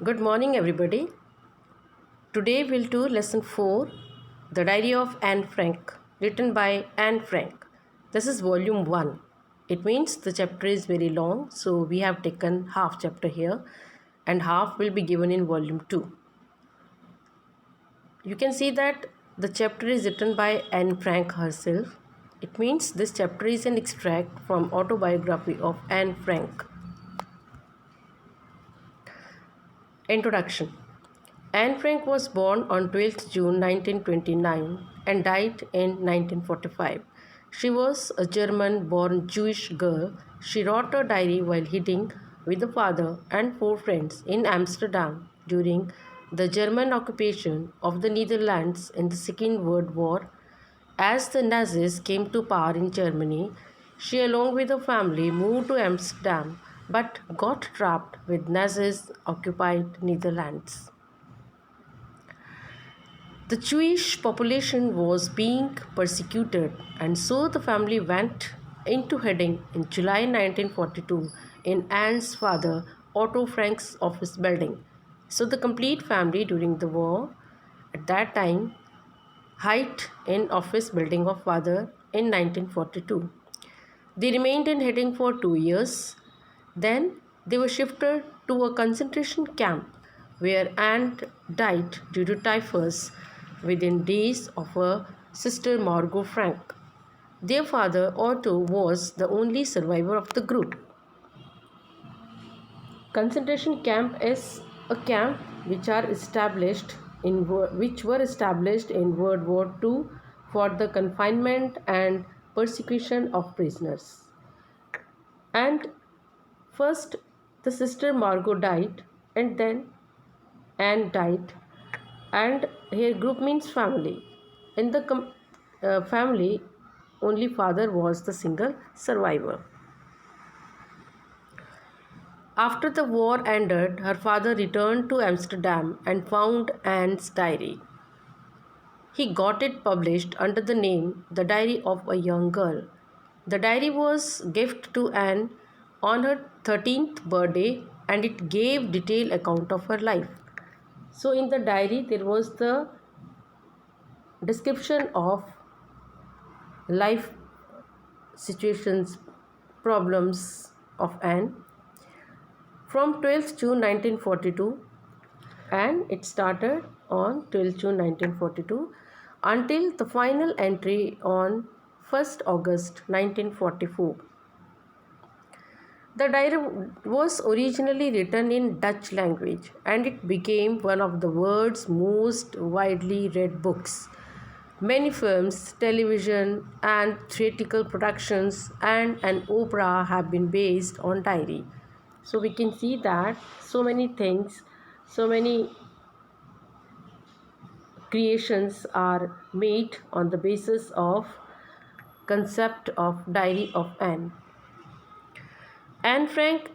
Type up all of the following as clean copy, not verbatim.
Good morning, everybody. Today we'll do lesson 4, The Diary of Anne Frank, written by Anne Frank. This is volume 1. It means the chapter is very long, so we have taken half chapter here and half will be given in volume 2. You can see that the chapter is written by Anne Frank herself. It means this chapter is an extract from autobiography of Anne Frank. Introduction. Anne Frank was born on 12th June 1929 and died in 1945. She was a German-born Jewish girl. She wrote a diary while hiding with a father and 4 friends in Amsterdam during the German occupation of the Netherlands in the Second World War. As the Nazis came to power in Germany, she along with her family moved to Amsterdam but got trapped with Nazis occupied Netherlands. The Jewish population was being persecuted, and so the family went into hiding in July 1942 in Anne's father Otto Frank's office building. So the complete family during the war at that time hid in office building of father in 1942. They remained in hiding for 2 years. Then they were shifted to a concentration camp where Anne died due to typhus within days of her sister Margot Frank. Their father Otto was the only survivor of the group. Concentration camp is a camp which were established in World War II for the confinement and persecution of prisoners. And first, the sister Margot died, and then Anne died, and here group means family. In the family, only father was the single survivor. After the war ended, her father returned to Amsterdam and found Anne's diary. He got it published under the name The Diary of a Young Girl. The diary was gift to Anne on her 13th birthday and it gave detailed account of her life. So in the diary there was the description of life situations, problems of Anne from 12th June 1942, and it started on 12th June 1942 until the final entry on 1st August 1944. The diary was originally written in Dutch language and it became one of the world's most widely read books. Many films, television, and theatrical productions and an opera have been based on diary. So we can see that so many things, so many creations are made on the basis of concept of Diary of Anne. Anne Frank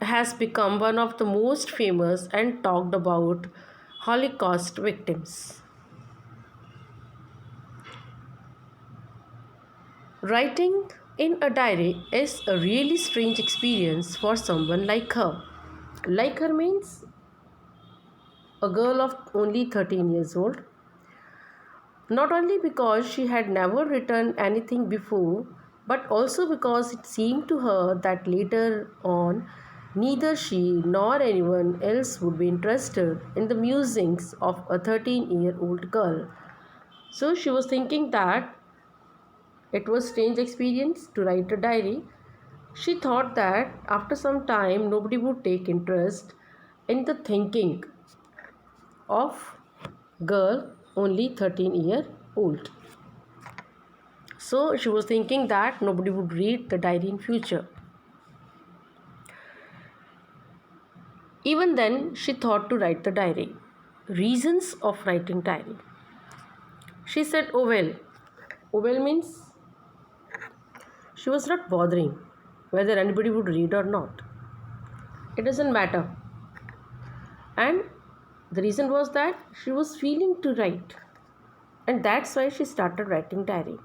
has become one of the most famous and talked about Holocaust victims. Writing in a diary is a really strange experience for someone like her. Like her means a girl of only 13 years old. Not only because she had never written anything before, but also because it seemed to her that later on neither she nor anyone else would be interested in the musings of a 13-year-old girl. So she was thinking that it was a strange experience to write a diary. She thought that after some time nobody would take interest in the thinking of girl only 13-year-old. So she was thinking that nobody would read the diary in future. Even then, she thought to write the diary. Reasons of writing diary. She said, oh well means she was not bothering whether anybody would read or not. It doesn't matter. And the reason was that she was feeling to write. And that's why she started writing diary.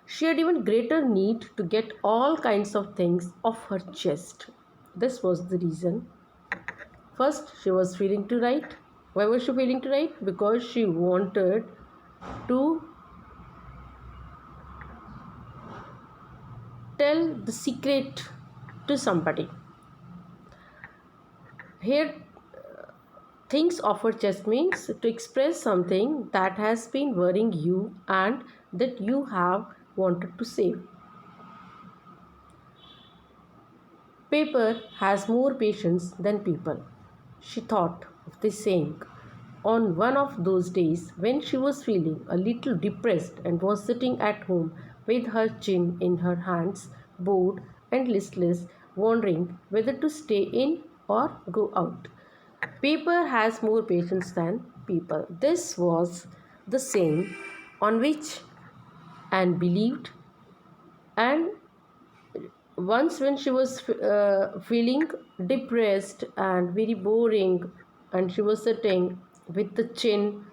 She had even greater need to get all kinds of things off her chest. This was the reason. First, she was feeling to write. Why was she feeling to write? Because she wanted to tell the secret to somebody. Here, things offered just means to express something that has been worrying you and that you have wanted to say. Paper has more patience than people. She thought of this saying on one of those days when she was feeling a little depressed and was sitting at home with her chin in her hands, bored and listless, wondering whether to stay in or go out. Paper has more patience than people. This was the saying on which Anne believed, and once when she was feeling depressed and very boring, and she was sitting with the chin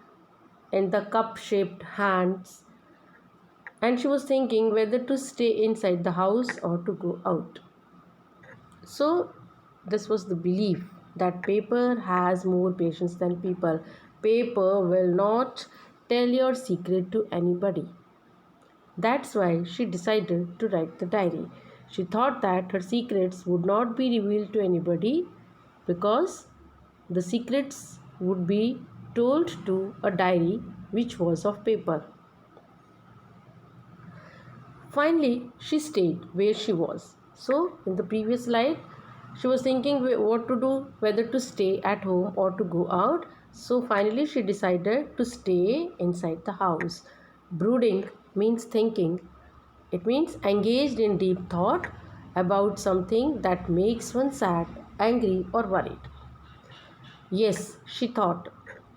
in the cup shaped hands, and she was thinking whether to stay inside the house or to go out. So this was the belief that paper has more patience than people. Paper will not tell your secret to anybody. That's why she decided to write the diary. She thought that her secrets would not be revealed to anybody because the secrets would be told to a diary which was of paper. Finally, she stayed where she was. So, in the previous slide, she was thinking what to do, whether to stay at home or to go out. So, finally, she decided to stay inside the house. Brooding means thinking. It means engaged in deep thought about something that makes one sad, angry, or worried. Yes, she thought,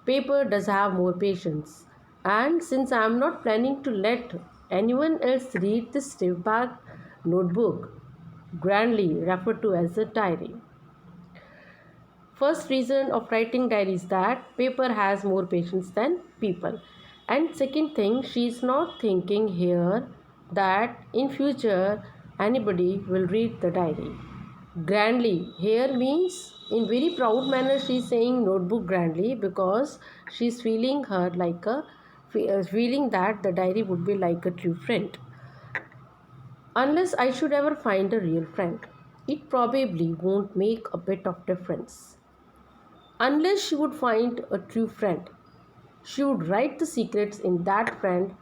paper does have more patience. And since I am not planning to let anyone else read this stiff back notebook, grandly referred to as a diary. First reason of writing diary is that paper has more patience than people. And second thing, she is not thinking here that in future anybody will read the diary. Grandly here means in very proud manner she is saying notebook grandly because she is feeling her like a feeling that the diary would be like a true friend. Unless I should ever find a real friend, it probably won't make a bit of difference. Unless she would find a true friend, she would write the secrets in that friend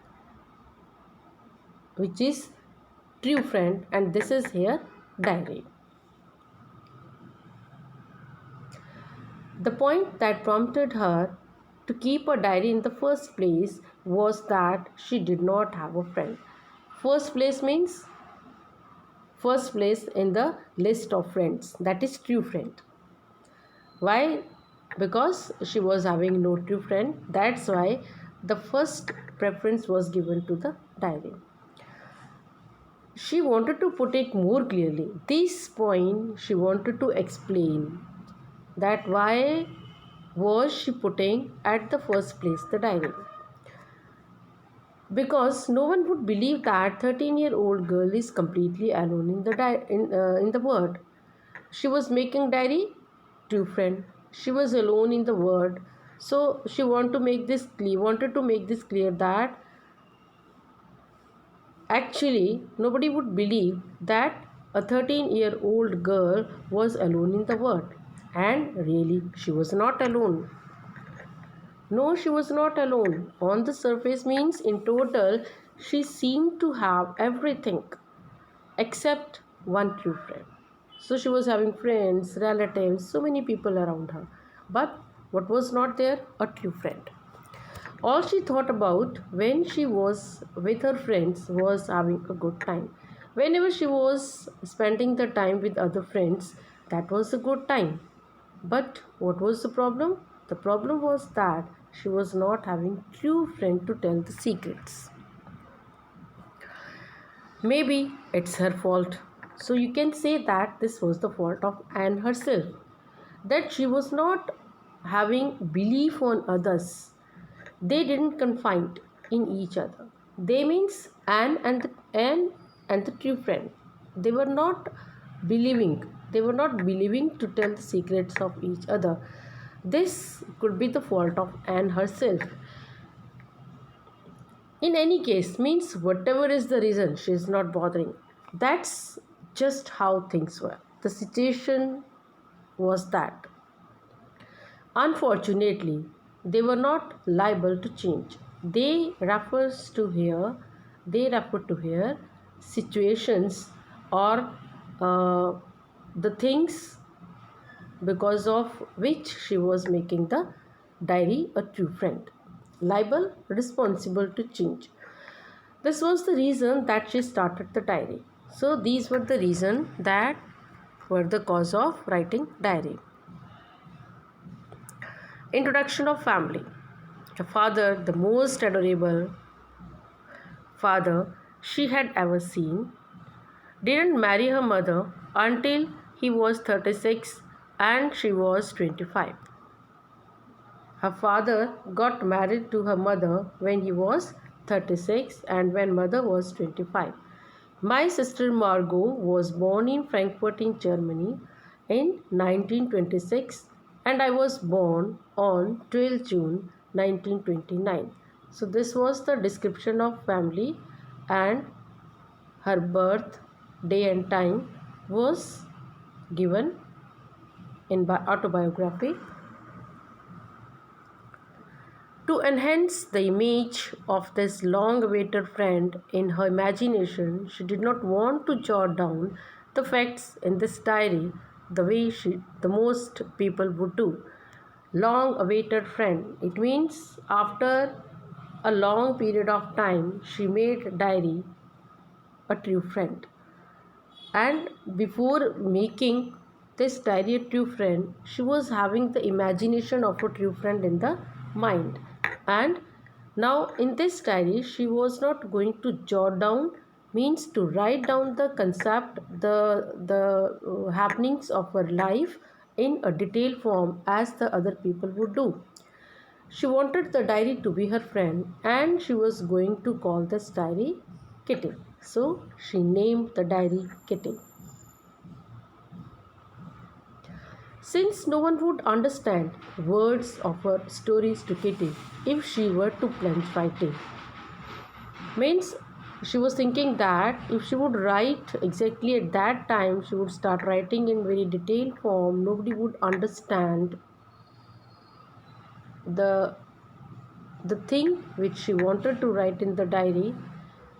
which is true friend, and this is here diary. The point that prompted her to keep a diary in the first place was that she did not have a friend. First place means first place in the list of friends, that is true friend. Why? Because she was having no true friend, that's why the first preference was given to the diary. She wanted to put it more clearly. This point she wanted to explain that why was she putting at the first place the diary. Because no one would believe that 13-year-old girl is completely alone in the world. She was making diary, true friend. She was alone in the world. So she wanted to make this clear that actually nobody would believe that a 13-year-old girl was alone in the world. And really, she was not alone. No, she was not alone. On the surface means in total, she seemed to have everything except one true friend. So she was having friends, relatives, so many people around her. But what was not there? A true friend. All she thought about when she was with her friends was having a good time. Whenever she was spending the time with other friends, that was a good time. But what was the problem? The problem was that she was not having true friend to tell the secrets. Maybe it's her fault. So you can say that this was the fault of Anne herself. That she was not having belief on others. They didn't confide in each other. They means Anne and the true friend. They were not believing. They were not believing to tell the secrets of each other. This could be the fault of Anne herself. In any case, means whatever is the reason, she is not bothering. That's just how things were. The situation was that. Unfortunately, they were not liable to change. They refer to here situations or uh, the things because of which she was making the diary a true friend. Liable, responsible to change. This was the reason that she started the diary. So these were the reason that were the cause of writing diary. Introduction of family. The father, the most adorable father she had ever seen, didn't marry her mother until he was 36 and she was 25. Her father got married to her mother when he was 36 and when mother was 25. My sister Margot was born in Frankfurt in Germany in 1926 and I was born on 12 June 1929. So this was the description of family, and her birth, day and time was given in autobiography. To enhance the image of this long-awaited friend in her imagination, she did not want to jot down the facts in this diary the way the most people would do. Long-awaited friend. It means after a long period of time, she made diary a true friend. And before making this diary a true friend, she was having the imagination of a true friend in the mind. And now in this diary, she was not going to jot down, means to write down the concept, the happenings of her life in a detailed form as the other people would do. She wanted the diary to be her friend and she was going to call this diary Kitty. So she named the diary Kitty. Since no one would understand words of her stories to Kitty if she were to plunge writing. Means she was thinking that if she would write exactly at that time, she would start writing in very detailed form, nobody would understand the thing which she wanted to write in the diary,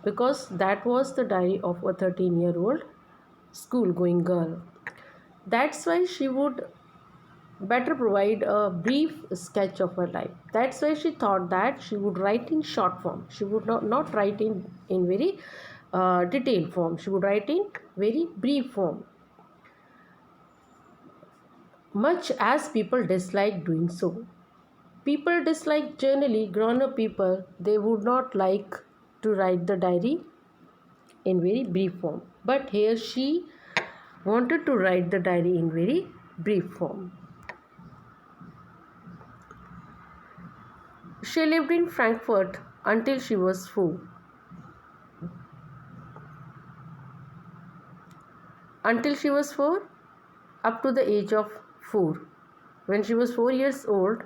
because that was the diary of a 13-year-old school-going girl. That's why she would better provide a brief sketch of her life. That's why she thought that she would write in short form. She would not write in very detailed form. She would write in very brief form. Much as people dislike doing so. People dislike generally grown-up people. They would not like to write the diary in very brief form. But here she wanted to write the diary in very brief form. She lived in Frankfurt until she was 4. Until she was 4, up to the age of 4. When she was 4 years old,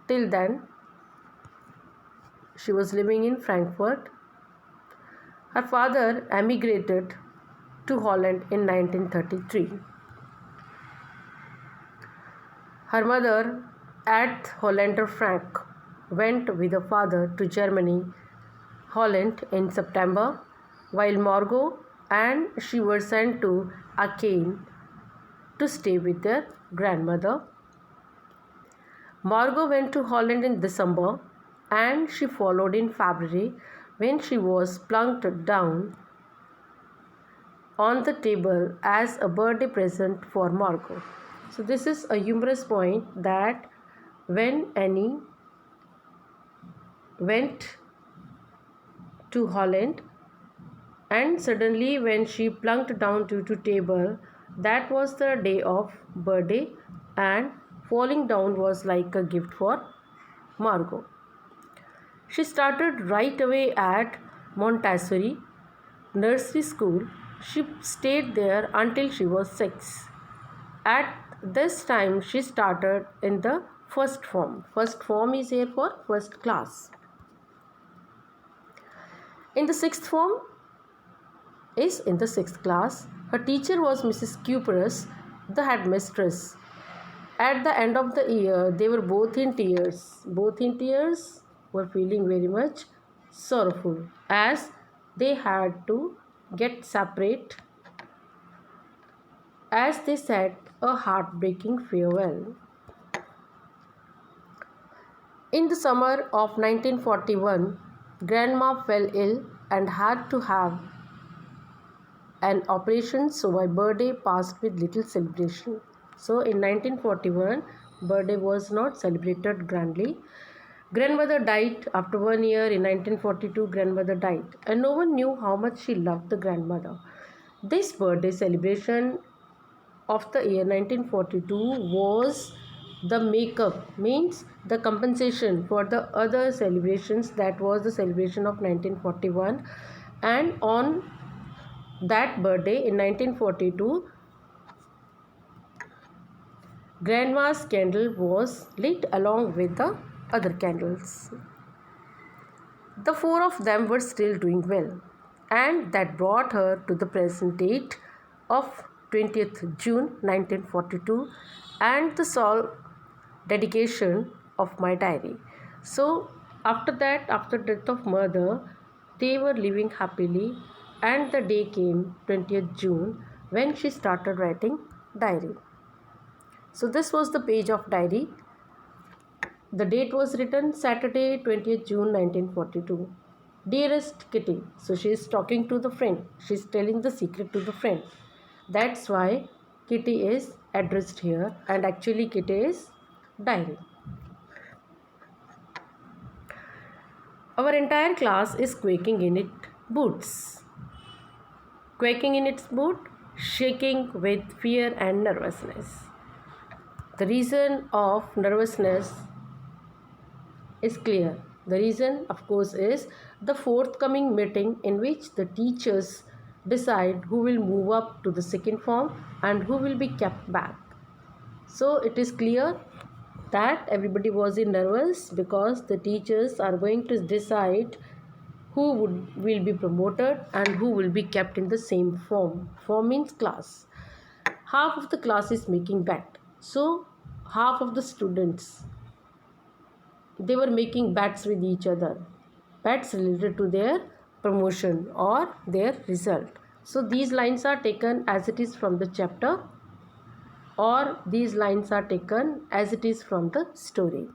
till then, she was living in Frankfurt. Her father emigrated to Holland in 1933. Her mother, at Hollander Frank, went with her father to Germany, Holland in September, while Margot and she were sent to Aachen to stay with their grandmother. Margot went to Holland in December and she followed in February when she was plunked down on the table as a birthday present for Margot. So this is a humorous point that when Annie went to Holland and suddenly when she plunked down to table, that was the day of birthday and falling down was like a gift for Margot. She started right away at Montessori nursery school. She stayed there until she was 6. At this time she started in the first form. First form is here for first class. In the sixth form is in the sixth class. Her teacher was Mrs. Cuperus, the headmistress. At the end of the year, they were both in tears. Both in tears, were feeling very much sorrowful as they had to get separate, as they said a heartbreaking farewell. In the summer of 1941, Grandma fell ill and had to have an operation, so my birthday passed with little celebration. So in 1941, birthday was not celebrated grandly. Grandmother died after 1 year. In 1942, grandmother died, and no one knew how much she loved the grandmother. This birthday celebration of the year 1942 was the makeup, means the compensation for the other celebrations, that was the celebration of 1941. And on that birthday in 1942, Grandma's candle was lit along with the other candles. The four of them were still doing well, and that brought her to the present date of 20th June 1942 and the sole dedication of my diary. So after that, after death of mother, they were living happily, and the day came 20th June when she started writing diary. So this was the page of diary. The date was written Saturday 20th June 1942. Dearest Kitty. So she is talking to the friend. She is telling the secret to the friend. That's why Kitty is addressed here, and actually Kitty is diary. Our entire class is quaking in its boots. Quaking in its boot, shaking with fear and nervousness. The reason of nervousness is clear. The reason, of course, is the forthcoming meeting in which the teachers decide who will move up to the second form and who will be kept back. So it is clear that everybody was nervous because the teachers are going to decide who will be promoted and who will be kept in the same form. Form means class. Half of the class is making bet. So half of the students, they were making bets with each other, bets related to their promotion or their result. So these lines are taken as it is from the chapter, or these lines are taken as it is from the story.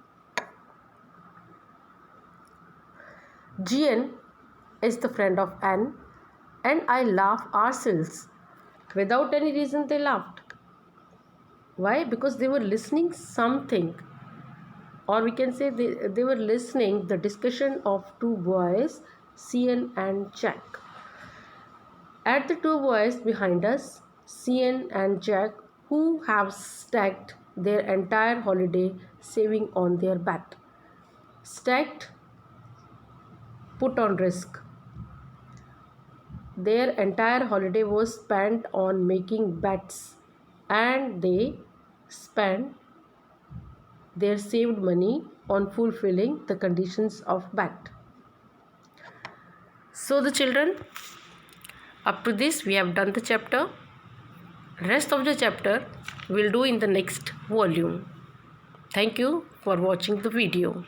Gian is the friend of Anne, and I laugh ourselves. Without any reason they laughed. Why? Because they were listening something, or we can say they were listening the discussion of two boys, Cian and Jack. At the two boys behind us, Cian and Jack, who have staked their entire holiday saving on their bet. Staked, put on risk. Their entire holiday was spent on making bets, and they spent their saved money on fulfilling the conditions of bet. So the children, up to this we have done the chapter. Rest of the chapter we'll do in the next volume. Thank you for watching the video.